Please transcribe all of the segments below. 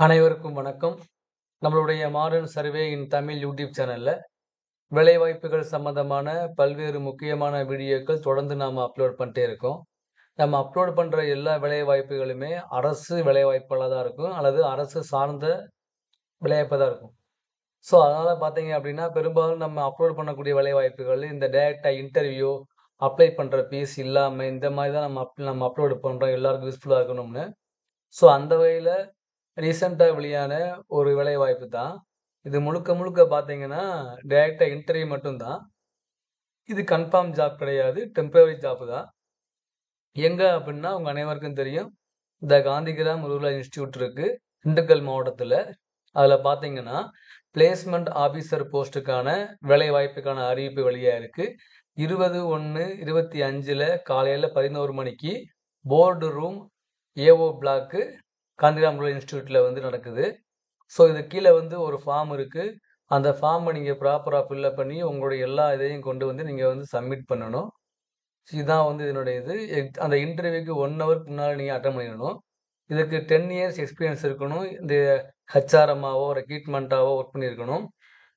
அனைவருக்கும் வணக்கம். நம்மளுடைய மாடர்ன் சர்வே இன் தமிழ் யூடியூப் சேனல்ல வேலைவாய்ப்புகள் சம்பந்தமான பல்வேறு முக்கியமான வீடியோக்கள் தொடர்ந்து நாம அப்லோட் பண்ணிட்டே இருக்கோம். நம்ம அப்லோட் பண்ற எல்லா வேலைவாய்ப்புகளுமே அரசு வேலைவாய்ப்புகளா தான் இருக்கும், அல்லது அரசு சார்ந்த வேலைவாய்ப்பா தான் இருக்கும். ஸோ அதனால பார்த்தீங்க அப்படின்னா, பெரும்பாலும் நம்ம அப்லோட் பண்ணக்கூடிய வேலைவாய்ப்புகள் இந்த டைரக்ட்டா இன்டர்வியூ, அப்ளை பண்ற ஃபீஸ் இல்லாம இந்த மாதிரி தான் நம்ம அப்லோட் பண்றோம் எல்லாருக்கும் யூஸ்ஃபுல்லா இருக்கணும்னு. ஸோ அந்த வகையில ரீசெண்டா வெளியான ஒரு வேலைவாய்ப்பு தான். இது முழுக்க முழுக்க பார்த்தீங்கன்னா, டைரக்ட்டா இன்டர்வியூ மட்டும் தான். இது கன்ஃபார்ம் ஜாப் கிடையாது. டெம்பரரி ஜாப் தான். எங்க அப்டின்னா, உங்க அனைவருக்கும் தெரியும். இந்த காந்திகிராம் ரூரல் இன்ஸ்டிடியூட் இருக்கு. திண்டுக்கல் மாவட்டத்துல. அதுல பார்த்தீங்கன்னா, பிளேஸ்மென்ட் ஆஃபீசர் போஸ்ட்டுக்கான வேலைவாய்ப்புக்கான அறிவிப்பு வெளியாயிருக்கு. 20/1/25ல காலையில 11 மணிக்கு board room AO block Gandhigram rural இன்ஸ்டிடியூட்ல வந்து நடக்குது. ஸோ இது கீழ வந்து ஒரு ஃபார்ம் இருக்கு. அந்த ஃபார்ம நீங்க ப்ராப்பரா ஃபில்லப் பண்ணி உங்களுடைய எல்லா இதையும் கொண்டு வந்து நீங்க வந்து சப்மிட் பண்ணணும். இதான் வந்து இதனுடைய இது. அந்த இன்டர்வியூக்கு 1 ஹவருக்கு முன்னால நீங்க அட்டெண்ட் பண்ணிறணும். இதுக்கு 10 இயர்ஸ் எக்ஸ்பீரியன்ஸ் இருக்கணும். இந்த ஹெச்ஆர்எம்மாவோ, ரெக்ரூட்மென்ட்டாவோ ஒர்க் பண்ணியிருக்கணும்.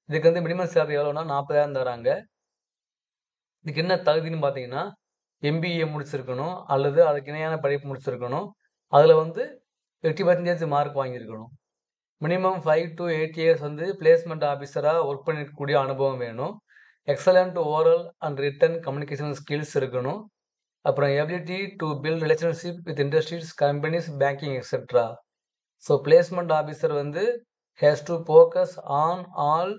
இதுக்கு வந்து மினிமம் சேலரி எவ்வளோன்னா 40,000 தராங்க. இதுக்கு என்ன தகுதின்னு பார்த்தீங்கன்னா, எம்பிஏ முடிச்சிருக்கணும், அல்லது அதுக்கு இணையான படிப்பு முடிச்சிருக்கணும். அதுல வந்து 50% மார்க் வாங்கியிருக்கணும். மினிமம் 5 to 8 இயர்ஸ் வந்து பிளேஸ்மெண்ட் ஆஃபீஸரா ஒர்க் பண்ணிருக்கக்கூடிய அனுபவம் வேணும். Excellent oral and written communication skills இருக்கணும். அப்புறம் ability to build relationship with industries, companies, banking etcetera. So placement officer வந்து has to focus on all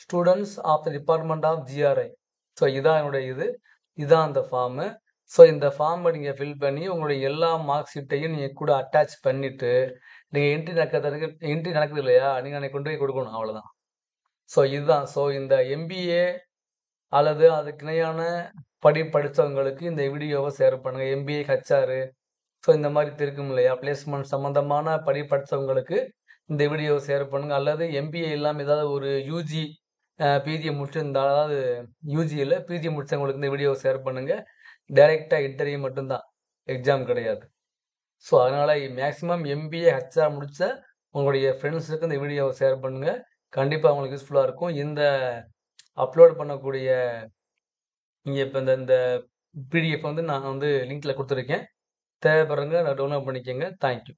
students of the department of GRI. So இதான் என்னுடைய இது. இதான் அந்த ஃபார்மு. ஸோ இந்த ஃபார்மை நீங்கள் ஃபில் பண்ணி உங்களுடைய எல்லா மார்க் ஷீட்டையும் நீங்கள் கூட அட்டாச் பண்ணிட்டு, நீங்கள் என்ட்ரி நடக்குது இல்லையா, நீங்கள் அன்னைக்கு கொண்டு போய் கொடுக்கணும். அவ்வளோதான். ஸோ இதுதான். ஸோ இந்த எம்பிஏ அல்லது அதுக்கு இணையான படிச்சவங்களுக்கு இந்த வீடியோவை ஷேர் பண்ணுங்க. எம்பிஏ, ஹெச்ஆர், ஸோ இந்த மாதிரி இருக்கும் இல்லையா, பிளேஸ்மெண்ட் சம்பந்தமான படிச்சவங்களுக்கு இந்த வீடியோவை ஷேர் பண்ணுங்க. அல்லது எம்பிஏ இல்லாமல் ஏதாவது ஒரு யூஜி, பிஜி முடிச்சிருந்தா, அதாவது யூஜியில் பிஜி முடிச்சவங்களுக்கு இந்த வீடியோவை ஷேர் பண்ணுங்க. டைரக்டா இன்டர்வியூ மட்டும்தான், எக்ஸாம் கிடையாது. ஸோ அதனால மேக்ஸிமம் எம்பிஏ, ஹெச்ஆர் முடிச்ச உங்களுடைய ஃப்ரெண்ட்ஸுக்கு இந்த வீடியோவை ஷேர் பண்ணுங்க. கண்டிப்பாக உங்களுக்கு யூஸ்ஃபுல்லாக இருக்கும். இந்த அப்லோட் பண்ணக்கூடிய நீங்கள் இப்போ இந்த பிடிஎஃப் வந்து நான் வந்து லிங்க்ல கொடுத்துருக்கேன். தேவைப்படுறவங்க டவுன்லோட் பண்ணிக்கோங்க. தேங்க்யூ.